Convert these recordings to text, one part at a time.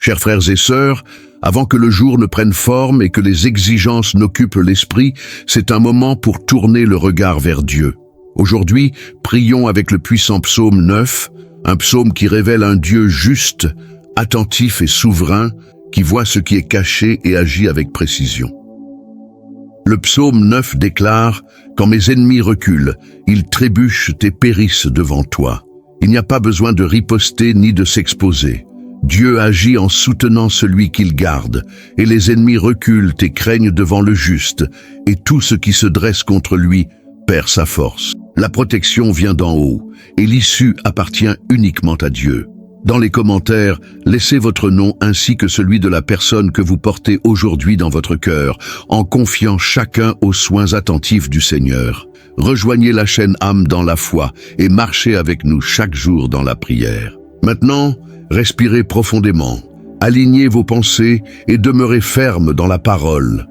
Chers frères et sœurs, avant que le jour ne prenne forme et que les exigences n'occupent l'esprit, c'est un moment pour tourner le regard vers Dieu. Aujourd'hui, prions avec le puissant psaume 9, un psaume qui révèle un Dieu juste, attentif et souverain, qui voit ce qui est caché et agit avec précision. Le psaume 9 déclare « Quand mes ennemis reculent, ils trébuchent et périssent devant toi. Il n'y a pas besoin de riposter ni de s'exposer. Dieu agit en soutenant celui qu'il garde, et les ennemis reculent et craignent devant le juste, et tout ce qui se dresse contre lui perd sa force. La protection vient d'en haut, et l'issue appartient uniquement à Dieu. Dans les commentaires, laissez votre nom ainsi que celui de la personne que vous portez aujourd'hui dans votre cœur, en confiant chacun aux soins attentifs du Seigneur. Rejoignez la chaîne âme dans la foi et marchez avec nous chaque jour dans la prière. Maintenant, respirez profondément, alignez vos pensées et demeurez ferme dans la parole.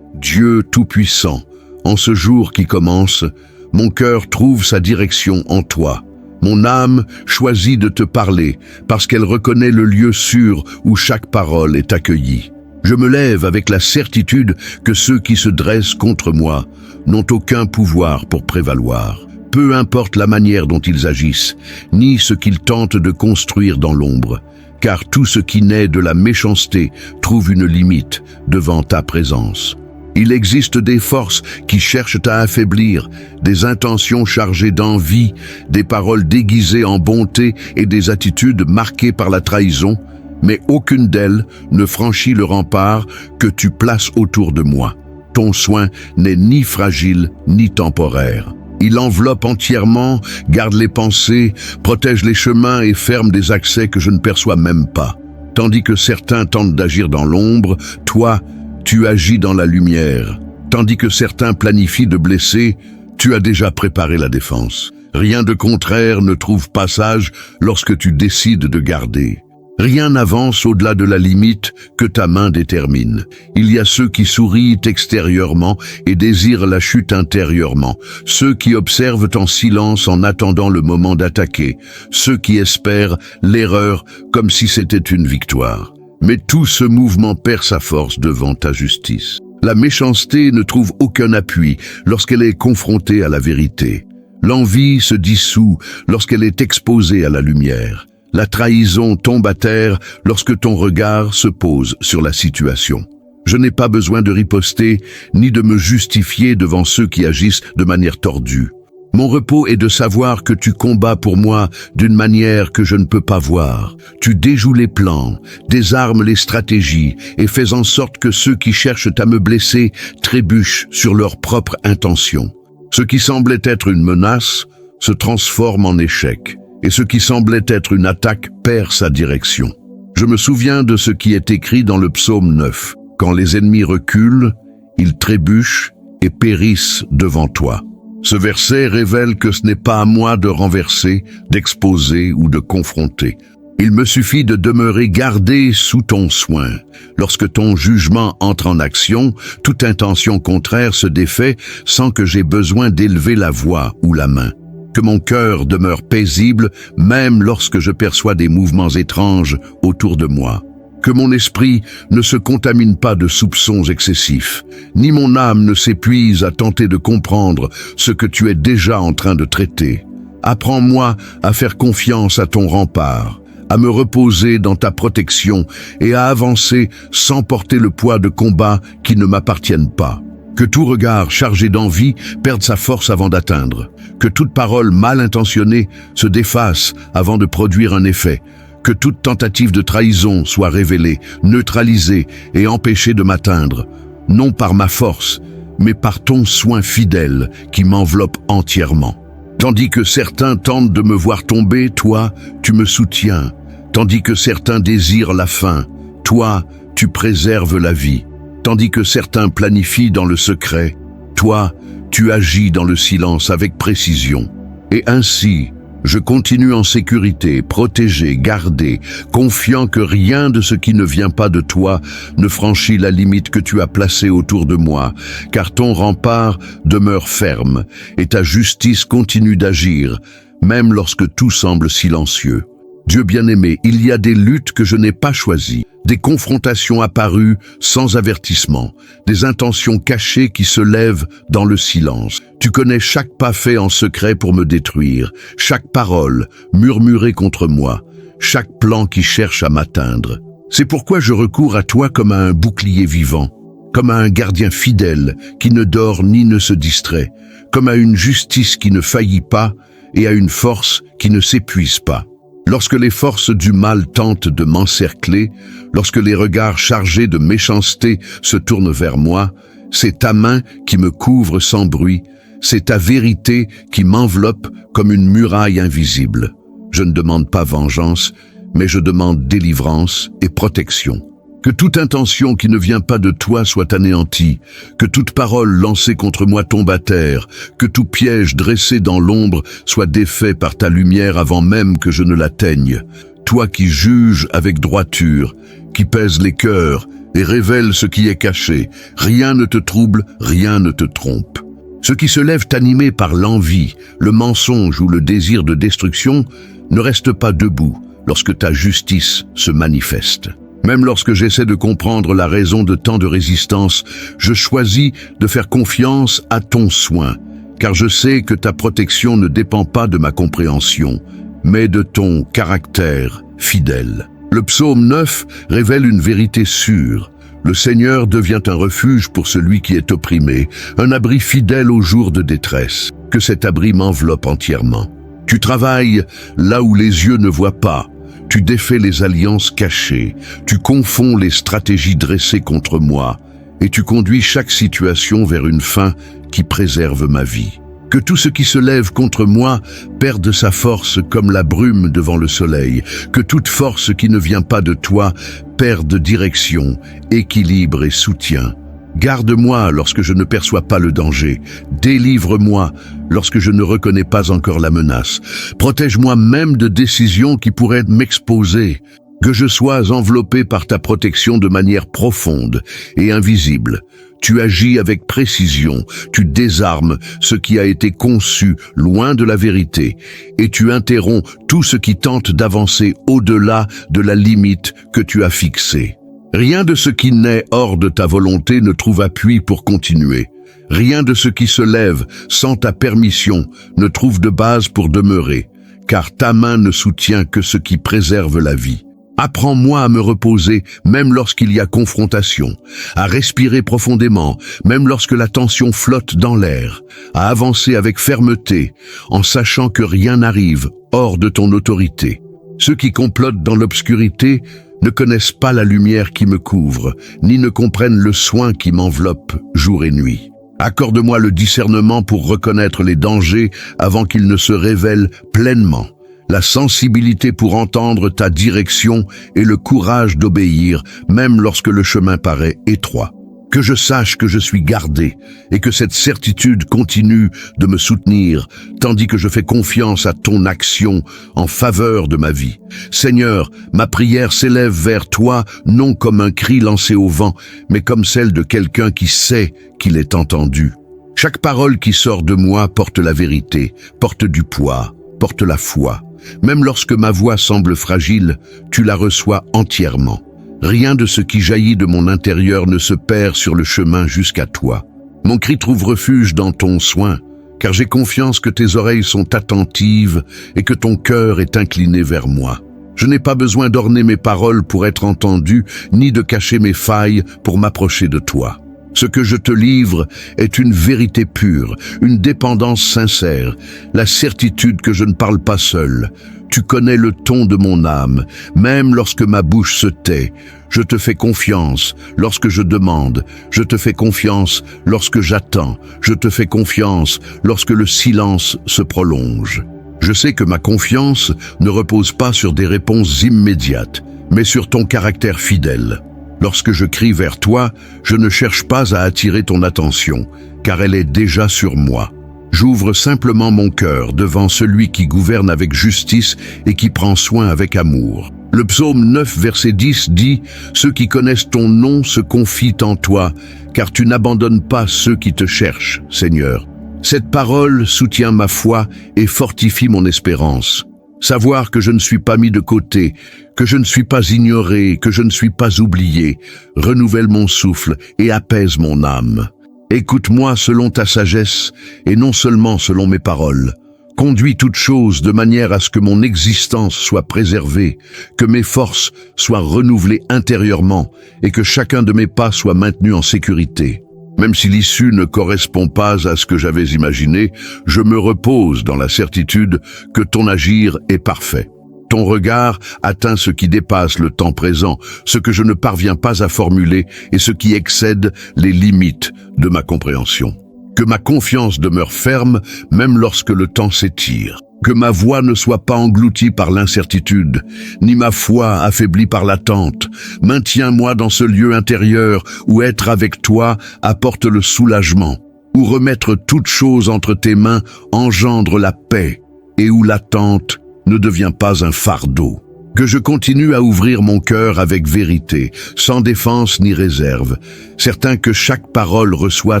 Dieu Tout-Puissant, en ce jour qui commence, mon cœur trouve sa direction en toi. Mon âme choisit de te parler parce qu'elle reconnaît le lieu sûr où chaque parole est accueillie. Je me lève avec la certitude que ceux qui se dressent contre moi n'ont aucun pouvoir pour prévaloir. Peu importe la manière dont ils agissent, ni ce qu'ils tentent de construire dans l'ombre, car tout ce qui naît de la méchanceté trouve une limite devant ta présence. Il existe des forces qui cherchent à affaiblir, des intentions chargées d'envie, des paroles déguisées en bonté et des attitudes marquées par la trahison, mais aucune d'elles ne franchit le rempart que tu places autour de moi. Ton soin n'est ni fragile ni temporaire. Il enveloppe entièrement, garde les pensées, protège les chemins et ferme des accès que je ne perçois même pas. Tandis que certains tentent d'agir dans l'ombre, toi, tu agis dans la lumière. Tandis que certains planifient de blesser, tu as déjà préparé la défense. Rien de contraire ne trouve passage lorsque tu décides de garder. Rien n'avance au-delà de la limite que ta main détermine. Il y a ceux qui sourient extérieurement et désirent la chute intérieurement, ceux qui observent en silence en attendant le moment d'attaquer, ceux qui espèrent l'erreur comme si c'était une victoire. Mais tout ce mouvement perd sa force devant ta justice. La méchanceté ne trouve aucun appui lorsqu'elle est confrontée à la vérité. L'envie se dissout lorsqu'elle est exposée à la lumière. La trahison tombe à terre lorsque ton regard se pose sur la situation. Je n'ai pas besoin de riposter ni de me justifier devant ceux qui agissent de manière tordue. Mon repos est de savoir que tu combats pour moi d'une manière que je ne peux pas voir. Tu déjoues les plans, désarmes les stratégies et fais en sorte que ceux qui cherchent à me blesser trébuchent sur leurs propres intentions. Ce qui semblait être une menace se transforme en échec, et ce qui semblait être une attaque perd sa direction. Je me souviens de ce qui est écrit dans le psaume 9. Quand les ennemis reculent, ils trébuchent et périssent devant toi. Ce verset révèle que ce n'est pas à moi de renverser, d'exposer ou de confronter. Il me suffit de demeurer gardé sous ton soin. Lorsque ton jugement entre en action, toute intention contraire se défait sans que j'aie besoin d'élever la voix ou la main. Que mon cœur demeure paisible même lorsque je perçois des mouvements étranges autour de moi. Que mon esprit ne se contamine pas de soupçons excessifs, ni mon âme ne s'épuise à tenter de comprendre ce que tu es déjà en train de traiter. Apprends-moi à faire confiance à ton rempart, à me reposer dans ta protection et à avancer sans porter le poids de combats qui ne m'appartiennent pas. Que tout regard chargé d'envie perde sa force avant d'atteindre. Que toute parole mal intentionnée se déface avant de produire un effet. Que toute tentative de trahison soit révélée, neutralisée et empêchée de m'atteindre, non par ma force, mais par ton soin fidèle qui m'enveloppe entièrement. Tandis que certains tentent de me voir tomber, toi, tu me soutiens. Tandis que certains désirent la fin, toi, tu préserves la vie. Tandis que certains planifient dans le secret, toi, tu agis dans le silence avec précision. Et ainsi, je continue en sécurité, protégé, gardé, confiant que rien de ce qui ne vient pas de toi ne franchit la limite que tu as placée autour de moi, car ton rempart demeure ferme et ta justice continue d'agir, même lorsque tout semble silencieux. Dieu bien-aimé, il y a des luttes que je n'ai pas choisies, des confrontations apparues sans avertissement, des intentions cachées qui se lèvent dans le silence. Tu connais chaque pas fait en secret pour me détruire, chaque parole murmurée contre moi, chaque plan qui cherche à m'atteindre. C'est pourquoi je recours à toi comme à un bouclier vivant, comme à un gardien fidèle qui ne dort ni ne se distrait, comme à une justice qui ne faillit pas et à une force qui ne s'épuise pas. Lorsque les forces du mal tentent de m'encercler, lorsque les regards chargés de méchanceté se tournent vers moi, c'est ta main qui me couvre sans bruit, c'est ta vérité qui m'enveloppe comme une muraille invisible. Je ne demande pas vengeance, mais je demande délivrance et protection. Que toute intention qui ne vient pas de toi soit anéantie, que toute parole lancée contre moi tombe à terre, que tout piège dressé dans l'ombre soit défait par ta lumière avant même que je ne l'atteigne. Toi qui juges avec droiture, qui pèses les cœurs et révèles ce qui est caché, rien ne te trouble, rien ne te trompe. Ceux qui se lèvent animés par l'envie, le mensonge ou le désir de destruction ne restent pas debout lorsque ta justice se manifeste. Même lorsque j'essaie de comprendre la raison de tant de résistance, je choisis de faire confiance à ton soin, car je sais que ta protection ne dépend pas de ma compréhension, mais de ton caractère fidèle. Le psaume 9 révèle une vérité sûre. Le Seigneur devient un refuge pour celui qui est opprimé, un abri fidèle aux jours de détresse. Que cet abri m'enveloppe entièrement. Tu travailles là où les yeux ne voient pas. Tu défais les alliances cachées, tu confonds les stratégies dressées contre moi, et tu conduis chaque situation vers une fin qui préserve ma vie. Que tout ce qui se lève contre moi perde sa force comme la brume devant le soleil, que toute force qui ne vient pas de toi perde direction, équilibre et soutien. Garde-moi lorsque je ne perçois pas le danger. Délivre-moi lorsque je ne reconnais pas encore la menace. Protège-moi même de décisions qui pourraient m'exposer. Que je sois enveloppé par ta protection de manière profonde et invisible. Tu agis avec précision, tu désarmes ce qui a été conçu loin de la vérité, et tu interromps tout ce qui tente d'avancer au-delà de la limite que tu as fixée. Rien de ce qui naît hors de ta volonté ne trouve appui pour continuer. Rien de ce qui se lève sans ta permission ne trouve de base pour demeurer, car ta main ne soutient que ce qui préserve la vie. Apprends-moi à me reposer même lorsqu'il y a confrontation, à respirer profondément même lorsque la tension flotte dans l'air, à avancer avec fermeté en sachant que rien n'arrive hors de ton autorité. Ceux qui complotent dans l'obscurité ne connaissent pas la lumière qui me couvre, ni ne comprennent le soin qui m'enveloppe jour et nuit. Accorde-moi le discernement pour reconnaître les dangers avant qu'ils ne se révèlent pleinement, la sensibilité pour entendre ta direction et le courage d'obéir, même lorsque le chemin paraît étroit. Que je sache que je suis gardé et que cette certitude continue de me soutenir, tandis que je fais confiance à ton action en faveur de ma vie. Seigneur, ma prière s'élève vers toi, non comme un cri lancé au vent, mais comme celle de quelqu'un qui sait qu'il est entendu. Chaque parole qui sort de moi porte la vérité, porte du poids, porte la foi. Même lorsque ma voix semble fragile, tu la reçois entièrement. Rien de ce qui jaillit de mon intérieur ne se perd sur le chemin jusqu'à toi. Mon cri trouve refuge dans ton soin, car j'ai confiance que tes oreilles sont attentives et que ton cœur est incliné vers moi. Je n'ai pas besoin d'orner mes paroles pour être entendu, ni de cacher mes failles pour m'approcher de toi. Ce que je te livre est une vérité pure, une dépendance sincère, la certitude que je ne parle pas seul. Tu connais le ton de mon âme, même lorsque ma bouche se tait. Je te fais confiance lorsque je demande, je te fais confiance lorsque j'attends, je te fais confiance lorsque le silence se prolonge. Je sais que ma confiance ne repose pas sur des réponses immédiates, mais sur ton caractère fidèle. Lorsque je crie vers toi, je ne cherche pas à attirer ton attention, car elle est déjà sur moi. J'ouvre simplement mon cœur devant celui qui gouverne avec justice et qui prend soin avec amour. Le psaume 9, verset 10 dit « Ceux qui connaissent ton nom se confient en toi, car tu n'abandonnes pas ceux qui te cherchent, Seigneur. » Cette parole soutient ma foi et fortifie mon espérance. Savoir que je ne suis pas mis de côté, que je ne suis pas ignoré, que je ne suis pas oublié, renouvelle mon souffle et apaise mon âme. Écoute-moi selon ta sagesse et non seulement selon mes paroles. Conduis toutes choses de manière à ce que mon existence soit préservée, que mes forces soient renouvelées intérieurement et que chacun de mes pas soit maintenu en sécurité. Même si l'issue ne correspond pas à ce que j'avais imaginé, je me repose dans la certitude que ton agir est parfait. Ton regard atteint ce qui dépasse le temps présent, ce que je ne parviens pas à formuler et ce qui excède les limites de ma compréhension. Que ma confiance demeure ferme, même lorsque le temps s'étire. Que ma voix ne soit pas engloutie par l'incertitude, ni ma foi affaiblie par l'attente. Maintiens-moi dans ce lieu intérieur où être avec toi apporte le soulagement, où remettre toute chose entre tes mains engendre la paix, et où l'attente ne devient pas un fardeau. Que je continue à ouvrir mon cœur avec vérité, sans défense ni réserve, certain que chaque parole reçoit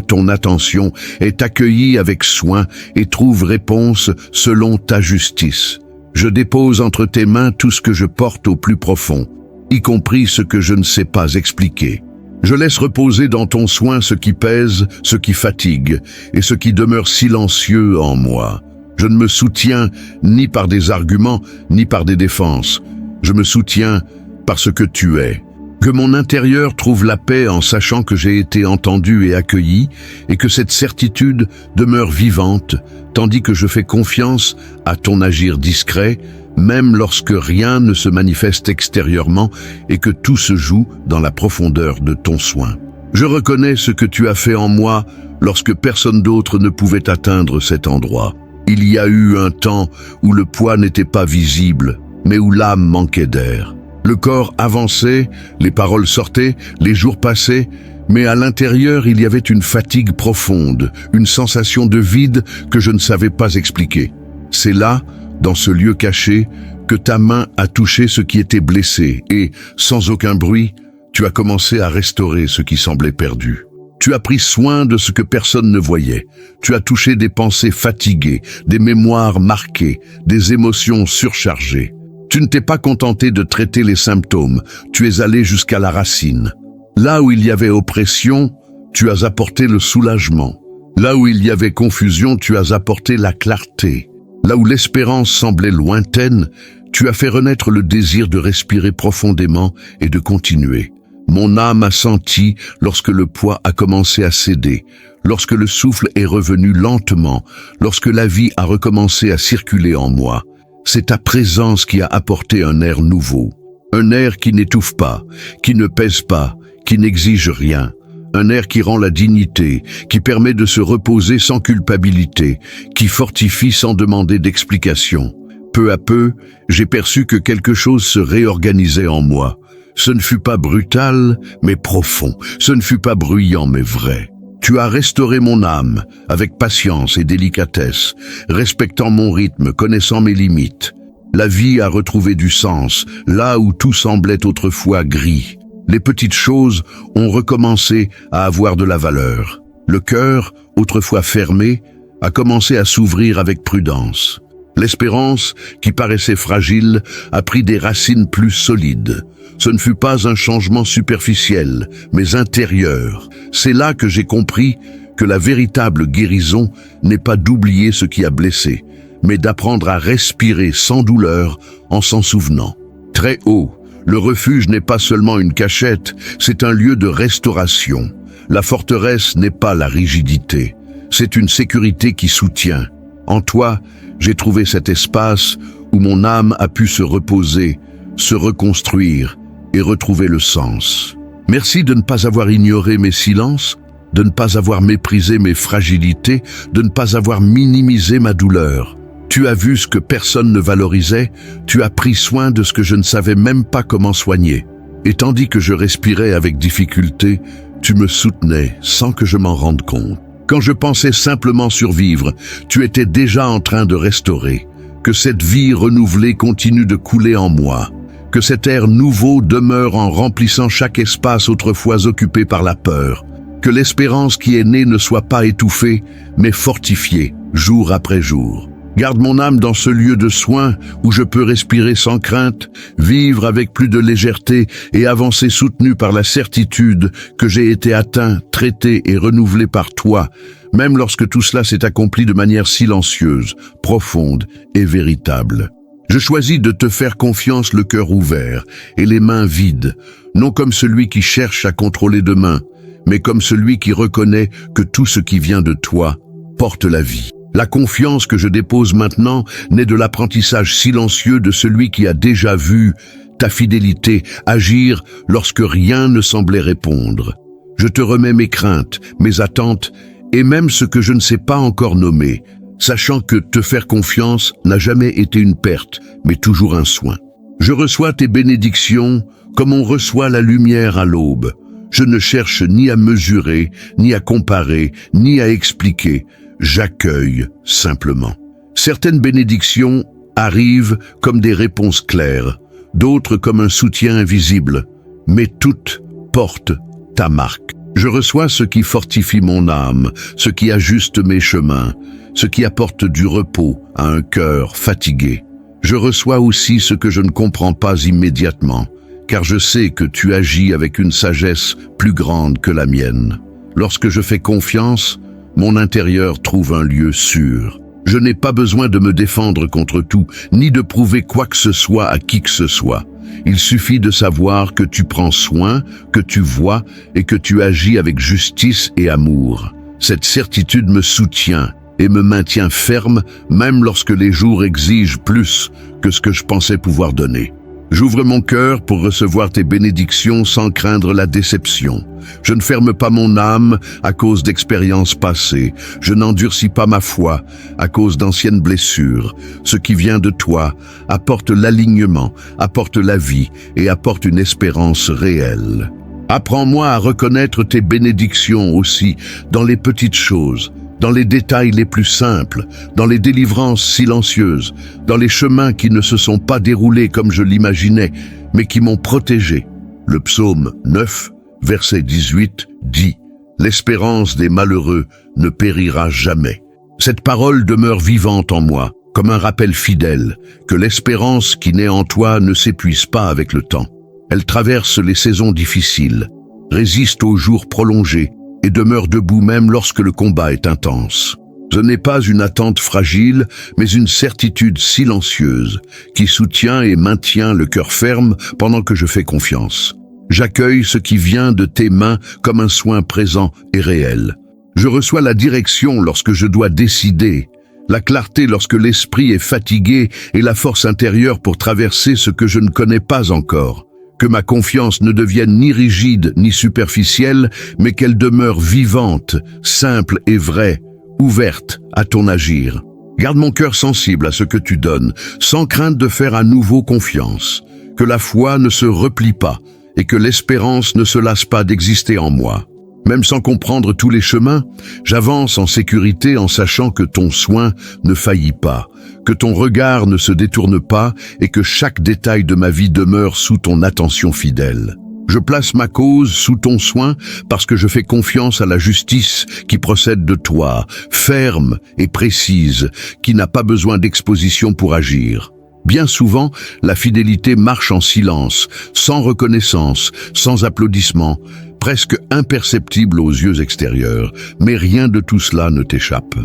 ton attention, est accueillie avec soin et trouve réponse selon ta justice. Je dépose entre tes mains tout ce que je porte au plus profond, y compris ce que je ne sais pas expliquer. Je laisse reposer dans ton soin ce qui pèse, ce qui fatigue, et ce qui demeure silencieux en moi. Je ne me soutiens ni par des arguments, ni par des défenses. Je me soutiens parce que tu es. Que mon intérieur trouve la paix en sachant que j'ai été entendu et accueilli, et que cette certitude demeure vivante, tandis que je fais confiance à ton agir discret, même lorsque rien ne se manifeste extérieurement et que tout se joue dans la profondeur de ton soin. Je reconnais ce que tu as fait en moi lorsque personne d'autre ne pouvait atteindre cet endroit. Il y a eu un temps où le poids n'était pas visible, mais où l'âme manquait d'air. Le corps avançait, les paroles sortaient, les jours passaient, mais à l'intérieur il y avait une fatigue profonde, une sensation de vide que je ne savais pas expliquer. C'est là, dans ce lieu caché, que ta main a touché ce qui était blessé et, sans aucun bruit, tu as commencé à restaurer ce qui semblait perdu. Tu as pris soin de ce que personne ne voyait. Tu as touché des pensées fatiguées, des mémoires marquées, des émotions surchargées. Tu ne t'es pas contenté de traiter les symptômes, tu es allé jusqu'à la racine. Là où il y avait oppression, tu as apporté le soulagement. Là où il y avait confusion, tu as apporté la clarté. Là où l'espérance semblait lointaine, tu as fait renaître le désir de respirer profondément et de continuer. Mon âme a senti lorsque le poids a commencé à céder, lorsque le souffle est revenu lentement, lorsque la vie a recommencé à circuler en moi. C'est ta présence qui a apporté un air nouveau, un air qui n'étouffe pas, qui ne pèse pas, qui n'exige rien, un air qui rend la dignité, qui permet de se reposer sans culpabilité, qui fortifie sans demander d'explication. Peu à peu, j'ai perçu que quelque chose se réorganisait en moi. Ce ne fut pas brutal, mais profond. Ce ne fut pas bruyant, mais vrai. Tu as restauré mon âme, avec patience et délicatesse, respectant mon rythme, connaissant mes limites. La vie a retrouvé du sens, là où tout semblait autrefois gris. Les petites choses ont recommencé à avoir de la valeur. Le cœur, autrefois fermé, a commencé à s'ouvrir avec prudence. L'espérance, qui paraissait fragile, a pris des racines plus solides. Ce ne fut pas un changement superficiel, mais intérieur. C'est là que j'ai compris que la véritable guérison n'est pas d'oublier ce qui a blessé, mais d'apprendre à respirer sans douleur en s'en souvenant. Très haut, le refuge n'est pas seulement une cachette, c'est un lieu de restauration. La forteresse n'est pas la rigidité, c'est une sécurité qui soutient. En toi, j'ai trouvé cet espace où mon âme a pu se reposer, se reconstruire et retrouver le sens. Merci de ne pas avoir ignoré mes silences, de ne pas avoir méprisé mes fragilités, de ne pas avoir minimisé ma douleur. Tu as vu ce que personne ne valorisait, tu as pris soin de ce que je ne savais même pas comment soigner. Et tandis que je respirais avec difficulté, tu me soutenais sans que je m'en rende compte. Quand je pensais simplement survivre, tu étais déjà en train de restaurer. Que cette vie renouvelée continue de couler en moi. Que cet air nouveau demeure en remplissant chaque espace autrefois occupé par la peur. Que l'espérance qui est née ne soit pas étouffée, mais fortifiée, jour après jour. Garde mon âme dans ce lieu de soins où je peux respirer sans crainte, vivre avec plus de légèreté et avancer soutenu par la certitude que j'ai été atteint, traité et renouvelé par toi, même lorsque tout cela s'est accompli de manière silencieuse, profonde et véritable. Je choisis de te faire confiance le cœur ouvert et les mains vides, non comme celui qui cherche à contrôler demain, mais comme celui qui reconnaît que tout ce qui vient de toi porte la vie. La confiance que je dépose maintenant naît de l'apprentissage silencieux de celui qui a déjà vu ta fidélité agir lorsque rien ne semblait répondre. Je te remets mes craintes, mes attentes et même ce que je ne sais pas encore nommer, sachant que te faire confiance n'a jamais été une perte, mais toujours un soin. Je reçois tes bénédictions comme on reçoit la lumière à l'aube. Je ne cherche ni à mesurer, ni à comparer, ni à expliquer. J'accueille simplement. Certaines bénédictions arrivent comme des réponses claires, d'autres comme un soutien invisible, mais toutes portent ta marque. Je reçois ce qui fortifie mon âme, ce qui ajuste mes chemins, ce qui apporte du repos à un cœur fatigué. Je reçois aussi ce que je ne comprends pas immédiatement, car je sais que tu agis avec une sagesse plus grande que la mienne. Lorsque je fais confiance, mon intérieur trouve un lieu sûr. Je n'ai pas besoin de me défendre contre tout, ni de prouver quoi que ce soit à qui que ce soit. Il suffit de savoir que tu prends soin, que tu vois et que tu agis avec justice et amour. Cette certitude me soutient et me maintient ferme, même lorsque les jours exigent plus que ce que je pensais pouvoir donner. J'ouvre mon cœur pour recevoir tes bénédictions sans craindre la déception. Je ne ferme pas mon âme à cause d'expériences passées. Je n'endurcis pas ma foi à cause d'anciennes blessures. Ce qui vient de toi apporte l'alignement, apporte la vie et apporte une espérance réelle. Apprends-moi à reconnaître tes bénédictions aussi dans les petites choses, dans les détails les plus simples, dans les délivrances silencieuses, dans les chemins qui ne se sont pas déroulés comme je l'imaginais, mais qui m'ont protégé. Le psaume 9, verset 18 dit « L'espérance des malheureux ne périra jamais ». Cette parole demeure vivante en moi, comme un rappel fidèle, que l'espérance qui naît en toi ne s'épuise pas avec le temps. Elle traverse les saisons difficiles, résiste aux jours prolongés, et demeure debout même lorsque le combat est intense. Ce n'est pas une attente fragile, mais une certitude silencieuse qui soutient et maintient le cœur ferme pendant que je fais confiance. J'accueille ce qui vient de tes mains comme un soin présent et réel. Je reçois la direction lorsque je dois décider, la clarté lorsque l'esprit est fatigué et la force intérieure pour traverser ce que je ne connais pas encore. Que ma confiance ne devienne ni rigide ni superficielle, mais qu'elle demeure vivante, simple et vraie, ouverte à ton agir. Garde mon cœur sensible à ce que tu donnes, sans crainte de faire à nouveau confiance. Que la foi ne se replie pas et que l'espérance ne se lasse pas d'exister en moi. Même sans comprendre tous les chemins, j'avance en sécurité en sachant que ton soin ne faillit pas, que ton regard ne se détourne pas et que chaque détail de ma vie demeure sous ton attention fidèle. Je place ma cause sous ton soin parce que je fais confiance à la justice qui procède de toi, ferme et précise, qui n'a pas besoin d'exposition pour agir. Bien souvent, la fidélité marche en silence, sans reconnaissance, sans applaudissements, presque imperceptible aux yeux extérieurs, mais rien de tout cela ne t'échappe.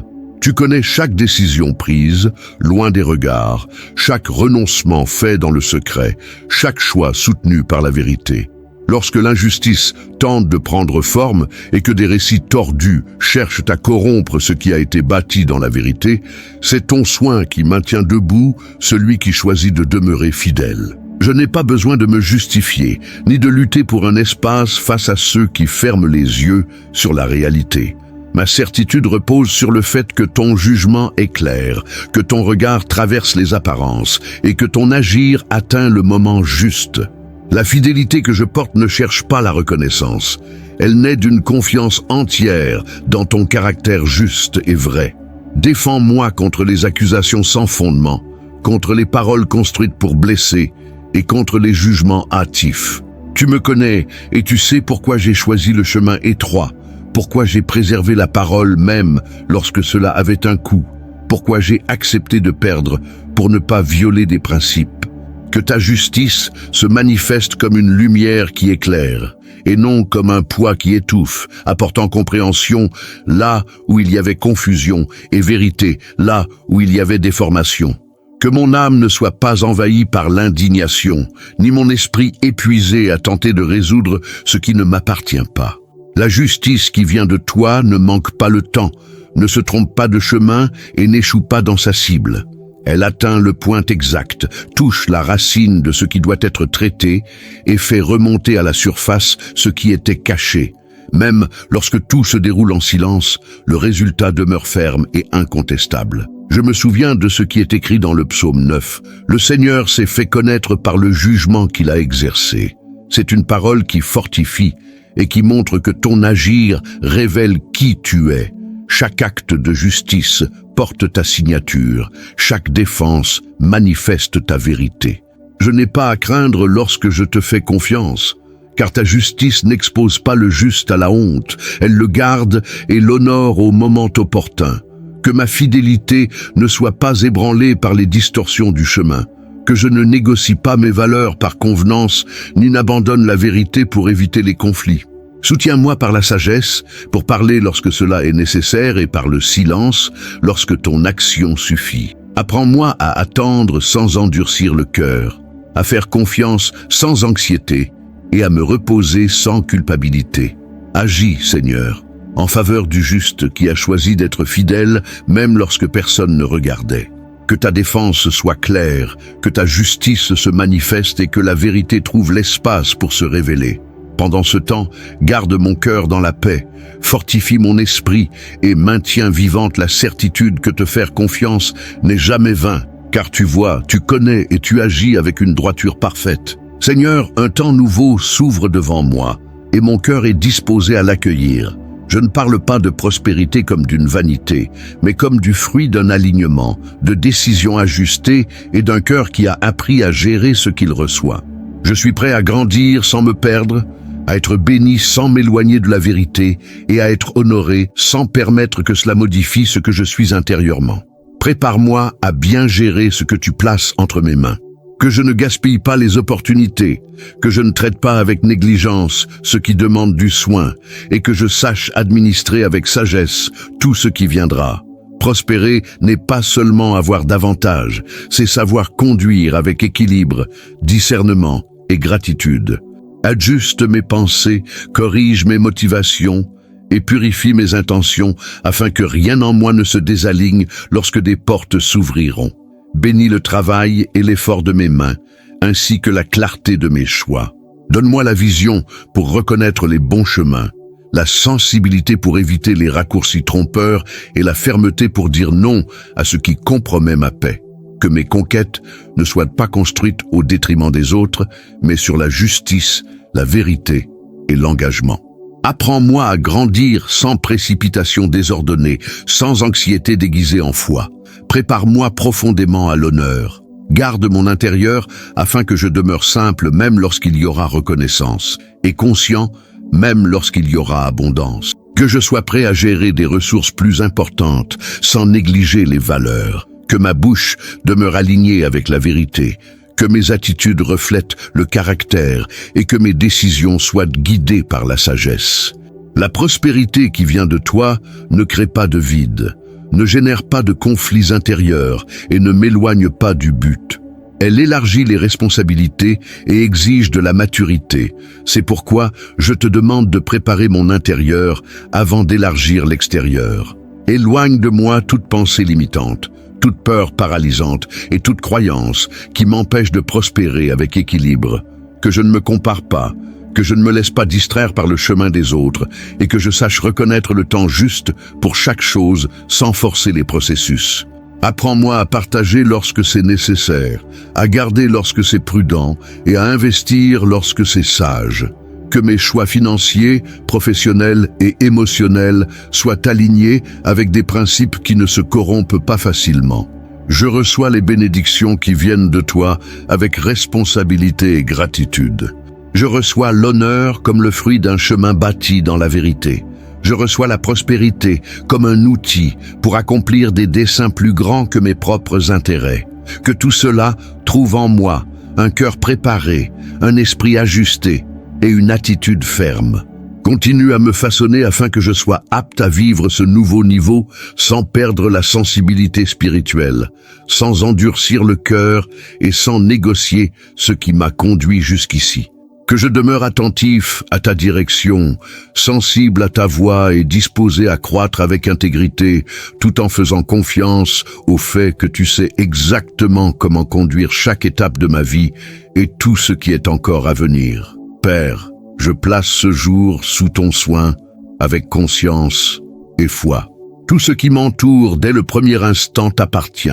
Tu connais chaque décision prise, loin des regards, chaque renoncement fait dans le secret, chaque choix soutenu par la vérité. Lorsque l'injustice tente de prendre forme et que des récits tordus cherchent à corrompre ce qui a été bâti dans la vérité, c'est ton soin qui maintient debout celui qui choisit de demeurer fidèle. Je n'ai pas besoin de me justifier, ni de lutter pour un espace face à ceux qui ferment les yeux sur la réalité. Ma certitude repose sur le fait que ton jugement est clair, que ton regard traverse les apparences et que ton agir atteint le moment juste. La fidélité que je porte ne cherche pas la reconnaissance. Elle naît d'une confiance entière dans ton caractère juste et vrai. Défends-moi contre les accusations sans fondement, contre les paroles construites pour blesser et contre les jugements hâtifs. Tu me connais et tu sais pourquoi j'ai choisi le chemin étroit, pourquoi j'ai préservé la parole même lorsque cela avait un coût. pourquoi j'ai accepté de perdre pour ne pas violer des principes. Que ta justice se manifeste comme une lumière qui éclaire, et non comme un poids qui étouffe, apportant compréhension là où il y avait confusion et vérité là où il y avait déformation. Que mon âme ne soit pas envahie par l'indignation, ni mon esprit épuisé à tenter de résoudre ce qui ne m'appartient pas. La justice qui vient de toi ne manque pas le temps, ne se trompe pas de chemin et n'échoue pas dans sa cible. Elle atteint le point exact, touche la racine de ce qui doit être traité et fait remonter à la surface ce qui était caché. Même lorsque tout se déroule en silence, le résultat demeure ferme et incontestable. Je me souviens de ce qui est écrit dans le psaume 9. Le Seigneur s'est fait connaître par le jugement qu'il a exercé. C'est une parole qui fortifie et qui montre que ton agir révèle qui tu es. Chaque acte de justice porte ta signature, chaque défense manifeste ta vérité. Je n'ai pas à craindre lorsque je te fais confiance, car ta justice n'expose pas le juste à la honte, elle le garde et l'honore au moment opportun. Que ma fidélité ne soit pas ébranlée par les distorsions du chemin, que je ne négocie pas mes valeurs par convenance, ni n'abandonne la vérité pour éviter les conflits. Soutiens-moi par la sagesse, pour parler lorsque cela est nécessaire et par le silence, lorsque ton action suffit. Apprends-moi à attendre sans endurcir le cœur, à faire confiance sans anxiété et à me reposer sans culpabilité. Agis, Seigneur, en faveur du juste qui a choisi d'être fidèle même lorsque personne ne regardait. Que ta défense soit claire, que ta justice se manifeste et que la vérité trouve l'espace pour se révéler. Pendant ce temps, garde mon cœur dans la paix, fortifie mon esprit et maintiens vivante la certitude que te faire confiance n'est jamais vain, car tu vois, tu connais et tu agis avec une droiture parfaite. Seigneur, un temps nouveau s'ouvre devant moi et mon cœur est disposé à l'accueillir. Je ne parle pas de prospérité comme d'une vanité, mais comme du fruit d'un alignement, de décisions ajustées et d'un cœur qui a appris à gérer ce qu'il reçoit. Je suis prêt à grandir sans me perdre, à être béni sans m'éloigner de la vérité et à être honoré sans permettre que cela modifie ce que je suis intérieurement. Prépare-moi à bien gérer ce que tu places entre mes mains. Que je ne gaspille pas les opportunités, que je ne traite pas avec négligence ce qui demande du soin et que je sache administrer avec sagesse tout ce qui viendra. Prospérer n'est pas seulement avoir davantage, c'est savoir conduire avec équilibre, discernement et gratitude. Ajuste mes pensées, corrige mes motivations et purifie mes intentions afin que rien en moi ne se désaligne lorsque des portes s'ouvriront. Bénis le travail et l'effort de mes mains, ainsi que la clarté de mes choix. Donne-moi la vision pour reconnaître les bons chemins, la sensibilité pour éviter les raccourcis trompeurs et la fermeté pour dire non à ce qui compromet ma paix. Que mes conquêtes ne soient pas construites au détriment des autres, mais sur la justice, la vérité et l'engagement. Apprends-moi à grandir sans précipitation désordonnée, sans anxiété déguisée en foi. Prépare-moi profondément à l'honneur. Garde mon intérieur afin que je demeure simple même lorsqu'il y aura reconnaissance, et conscient même lorsqu'il y aura abondance. Que je sois prêt à gérer des ressources plus importantes sans négliger les valeurs. Que ma bouche demeure alignée avec la vérité, que mes attitudes reflètent le caractère et que mes décisions soient guidées par la sagesse. La prospérité qui vient de toi ne crée pas de vide, ne génère pas de conflits intérieurs et ne m'éloigne pas du but. Elle élargit les responsabilités et exige de la maturité. C'est pourquoi je te demande de préparer mon intérieur avant d'élargir l'extérieur. Éloigne de moi toute pensée limitante, toute peur paralysante et toute croyance qui m'empêche de prospérer avec équilibre. Que je ne me compare pas, que je ne me laisse pas distraire par le chemin des autres et que je sache reconnaître le temps juste pour chaque chose sans forcer les processus. Apprends-moi à partager lorsque c'est nécessaire, à garder lorsque c'est prudent et à investir lorsque c'est sage. Que mes choix financiers, professionnels et émotionnels soient alignés avec des principes qui ne se corrompent pas facilement. Je reçois les bénédictions qui viennent de toi avec responsabilité et gratitude. Je reçois l'honneur comme le fruit d'un chemin bâti dans la vérité. Je reçois la prospérité comme un outil pour accomplir des desseins plus grands que mes propres intérêts. Que tout cela trouve en moi un cœur préparé, un esprit ajusté et une attitude ferme. Continue à me façonner afin que je sois apte à vivre ce nouveau niveau sans perdre la sensibilité spirituelle, sans endurcir le cœur et sans négocier ce qui m'a conduit jusqu'ici. Que je demeure attentif à ta direction, sensible à ta voix et disposé à croître avec intégrité, tout en faisant confiance au fait que tu sais exactement comment conduire chaque étape de ma vie et tout ce qui est encore à venir. Père, je place ce jour sous ton soin avec conscience et foi. Tout ce qui m'entoure dès le premier instant t'appartient.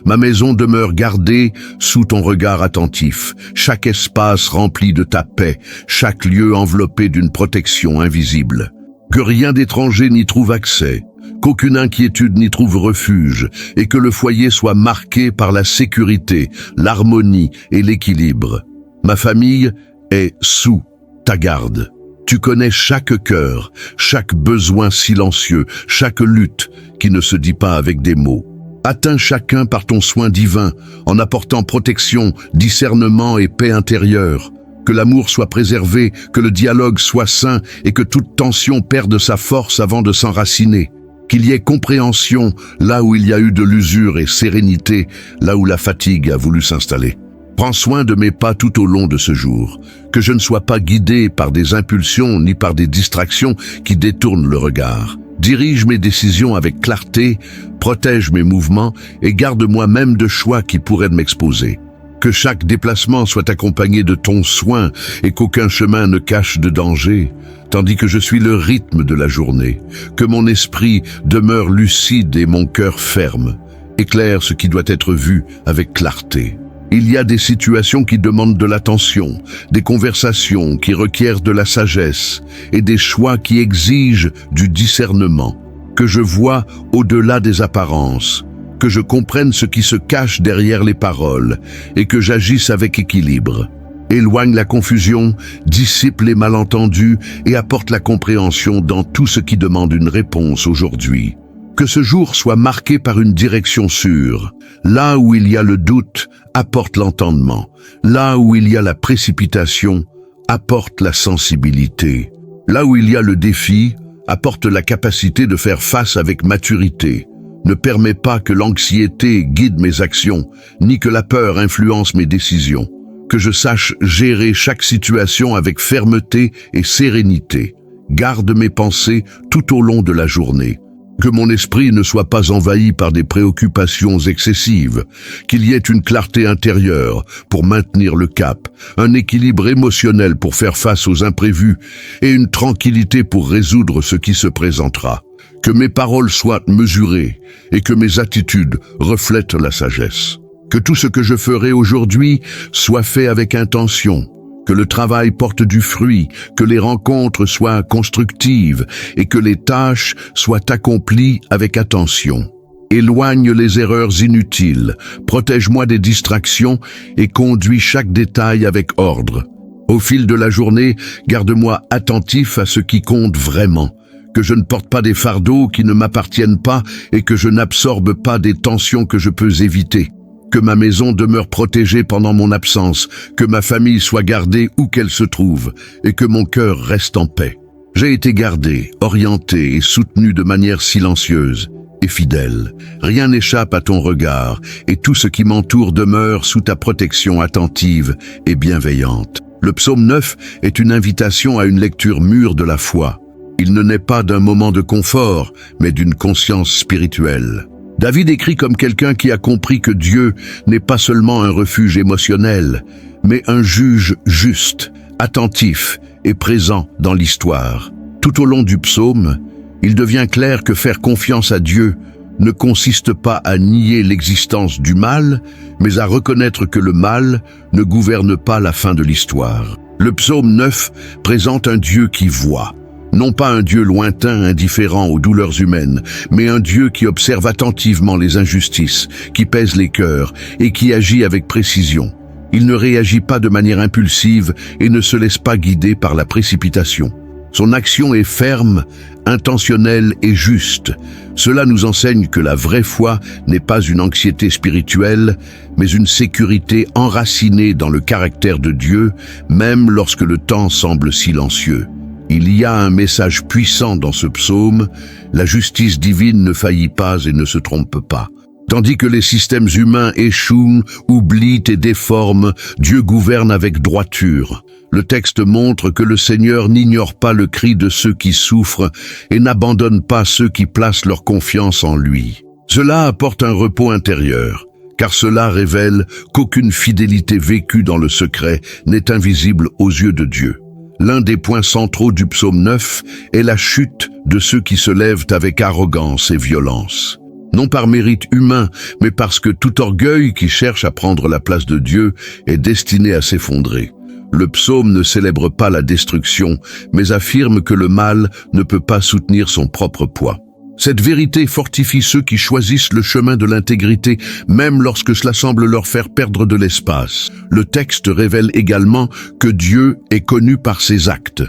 Ma maison demeure gardée sous ton regard attentif, chaque espace rempli de ta paix, chaque lieu enveloppé d'une protection invisible. Que rien d'étranger n'y trouve accès, qu'aucune inquiétude n'y trouve refuge, et que le foyer soit marqué par la sécurité, l'harmonie et l'équilibre. Ma famille est sous ta garde. Tu connais chaque cœur, chaque besoin silencieux, chaque lutte qui ne se dit pas avec des mots. Atteins chacun par ton soin divin, en apportant protection, discernement et paix intérieure. Que l'amour soit préservé, que le dialogue soit sain et que toute tension perde sa force avant de s'enraciner. Qu'il y ait compréhension là où il y a eu de l'usure et sérénité là où la fatigue a voulu s'installer. Prends soin de mes pas tout au long de ce jour, que je ne sois pas guidé par des impulsions ni par des distractions qui détournent le regard. Dirige mes décisions avec clarté, protège mes mouvements et garde-moi même de choix qui pourraient m'exposer. Que chaque déplacement soit accompagné de ton soin et qu'aucun chemin ne cache de danger, tandis que je suis le rythme de la journée. Que mon esprit demeure lucide et mon cœur ferme. Éclaire ce qui doit être vu avec clarté. Il y a des situations qui demandent de l'attention, des conversations qui requièrent de la sagesse et des choix qui exigent du discernement. Que je vois au-delà des apparences, que je comprenne ce qui se cache derrière les paroles et que j'agisse avec équilibre. Éloigne la confusion, dissipe les malentendus et apporte la compréhension dans tout ce qui demande une réponse aujourd'hui. Que ce jour soit marqué par une direction sûre. Là où il y a le doute, apporte l'entendement. Là où il y a la précipitation, apporte la sensibilité. Là où il y a le défi, apporte la capacité de faire face avec maturité. Ne permets pas que l'anxiété guide mes actions, ni que la peur influence mes décisions. Que je sache gérer chaque situation avec fermeté et sérénité. Garde mes pensées tout au long de la journée. Que mon esprit ne soit pas envahi par des préoccupations excessives, qu'il y ait une clarté intérieure pour maintenir le cap, un équilibre émotionnel pour faire face aux imprévus et une tranquillité pour résoudre ce qui se présentera. Que mes paroles soient mesurées et que mes attitudes reflètent la sagesse. Que tout ce que je ferai aujourd'hui soit fait avec intention. Que le travail porte du fruit, que les rencontres soient constructives et que les tâches soient accomplies avec attention. Éloigne les erreurs inutiles, protège-moi des distractions et conduis chaque détail avec ordre. Au fil de la journée, garde-moi attentif à ce qui compte vraiment. Que je ne porte pas des fardeaux qui ne m'appartiennent pas et que je n'absorbe pas des tensions que je peux éviter. Que ma maison demeure protégée pendant mon absence, que ma famille soit gardée où qu'elle se trouve, et que mon cœur reste en paix. J'ai été gardé, orienté et soutenu de manière silencieuse et fidèle. Rien n'échappe à ton regard, et tout ce qui m'entoure demeure sous ta protection attentive et bienveillante. Le psaume 9 est une invitation à une lecture mûre de la foi. Il ne naît pas d'un moment de confort, mais d'une conscience spirituelle. David écrit comme quelqu'un qui a compris que Dieu n'est pas seulement un refuge émotionnel, mais un juge juste, attentif et présent dans l'histoire. Tout au long du psaume, il devient clair que faire confiance à Dieu ne consiste pas à nier l'existence du mal, mais à reconnaître que le mal ne gouverne pas la fin de l'histoire. Le psaume 9 présente un Dieu qui voit. Non pas un Dieu lointain, indifférent aux douleurs humaines, mais un Dieu qui observe attentivement les injustices, qui pèse les cœurs et qui agit avec précision. Il ne réagit pas de manière impulsive et ne se laisse pas guider par la précipitation. Son action est ferme, intentionnelle et juste. Cela nous enseigne que la vraie foi n'est pas une anxiété spirituelle, mais une sécurité enracinée dans le caractère de Dieu, même lorsque le temps semble silencieux. Il y a un message puissant dans ce psaume: la justice divine ne faillit pas et ne se trompe pas. Tandis que les systèmes humains échouent, oublient et déforment, Dieu gouverne avec droiture. Le texte montre que le Seigneur n'ignore pas le cri de ceux qui souffrent et n'abandonne pas ceux qui placent leur confiance en lui. Cela apporte un repos intérieur, car cela révèle qu'aucune fidélité vécue dans le secret n'est invisible aux yeux de Dieu. L'un des points centraux du psaume 9 est la chute de ceux qui se lèvent avec arrogance et violence. Non par mérite humain, mais parce que tout orgueil qui cherche à prendre la place de Dieu est destiné à s'effondrer. Le psaume ne célèbre pas la destruction, mais affirme que le mal ne peut pas soutenir son propre poids. Cette vérité fortifie ceux qui choisissent le chemin de l'intégrité, même lorsque cela semble leur faire perdre de l'espace. Le texte révèle également que Dieu est connu par ses actes.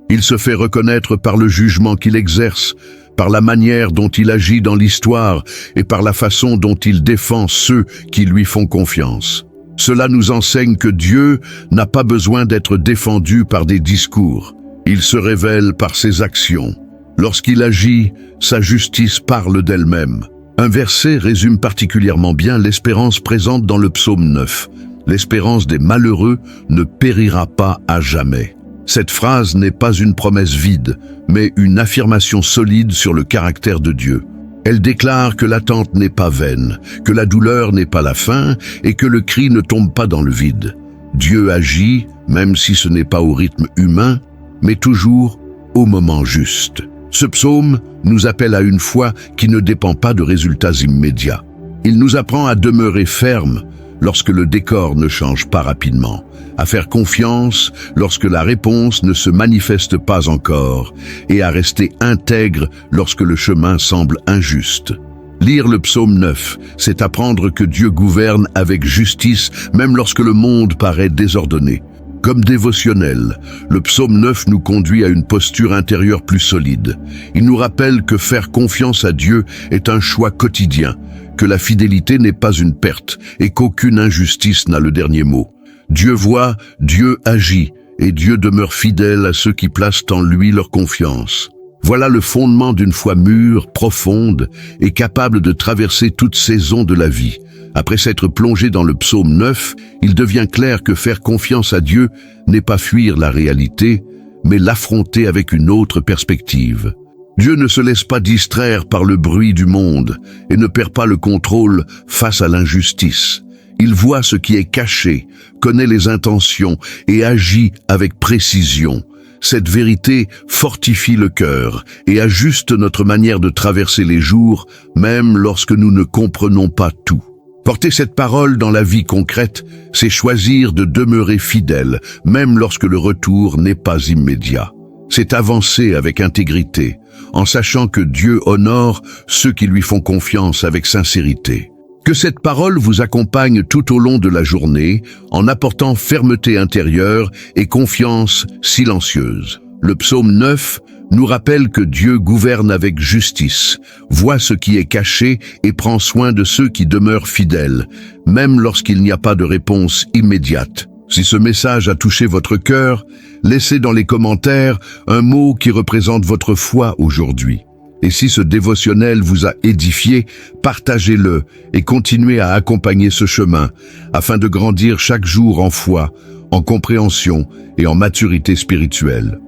Il se fait reconnaître par le jugement qu'il exerce, par la manière dont il agit dans l'histoire et par la façon dont il défend ceux qui lui font confiance. Cela nous enseigne que Dieu n'a pas besoin d'être défendu par des discours. Il se révèle par ses actions. Lorsqu'il agit, sa justice parle d'elle-même. Un verset résume particulièrement bien l'espérance présente dans le psaume 9. L'espérance des malheureux ne périra pas à jamais. Cette phrase n'est pas une promesse vide, mais une affirmation solide sur le caractère de Dieu. Elle déclare que l'attente n'est pas vaine, que la douleur n'est pas la fin et que le cri ne tombe pas dans le vide. Dieu agit, même si ce n'est pas au rythme humain, mais toujours au moment juste. Ce psaume nous appelle à une foi qui ne dépend pas de résultats immédiats. Il nous apprend à demeurer ferme lorsque le décor ne change pas rapidement, à faire confiance lorsque la réponse ne se manifeste pas encore, et à rester intègre lorsque le chemin semble injuste. Lire le psaume 9, c'est apprendre que Dieu gouverne avec justice même lorsque le monde paraît désordonné. Comme dévotionnel, le psaume 9 nous conduit à une posture intérieure plus solide. Il nous rappelle que faire confiance à Dieu est un choix quotidien, que la fidélité n'est pas une perte et qu'aucune injustice n'a le dernier mot. Dieu voit, Dieu agit, et Dieu demeure fidèle à ceux qui placent en lui leur confiance. Voilà le fondement d'une foi mûre, profonde et capable de traverser toutes saisons de la vie. Après s'être plongé dans le psaume 9, il devient clair que faire confiance à Dieu n'est pas fuir la réalité, mais l'affronter avec une autre perspective. Dieu ne se laisse pas distraire par le bruit du monde et ne perd pas le contrôle face à l'injustice. Il voit ce qui est caché, connaît les intentions et agit avec précision. Cette vérité fortifie le cœur et ajuste notre manière de traverser les jours, même lorsque nous ne comprenons pas tout. Porter cette parole dans la vie concrète, c'est choisir de demeurer fidèle, même lorsque le retour n'est pas immédiat. C'est avancer avec intégrité, en sachant que Dieu honore ceux qui lui font confiance avec sincérité. Que cette parole vous accompagne tout au long de la journée, en apportant fermeté intérieure et confiance silencieuse. Le psaume 9 nous rappelle que Dieu gouverne avec justice, voit ce qui est caché et prend soin de ceux qui demeurent fidèles, même lorsqu'il n'y a pas de réponse immédiate. Si ce message a touché votre cœur, laissez dans les commentaires un mot qui représente votre foi aujourd'hui. Et si ce dévotionnel vous a édifié, partagez-le et continuez à accompagner ce chemin afin de grandir chaque jour en foi, en compréhension et en maturité spirituelle.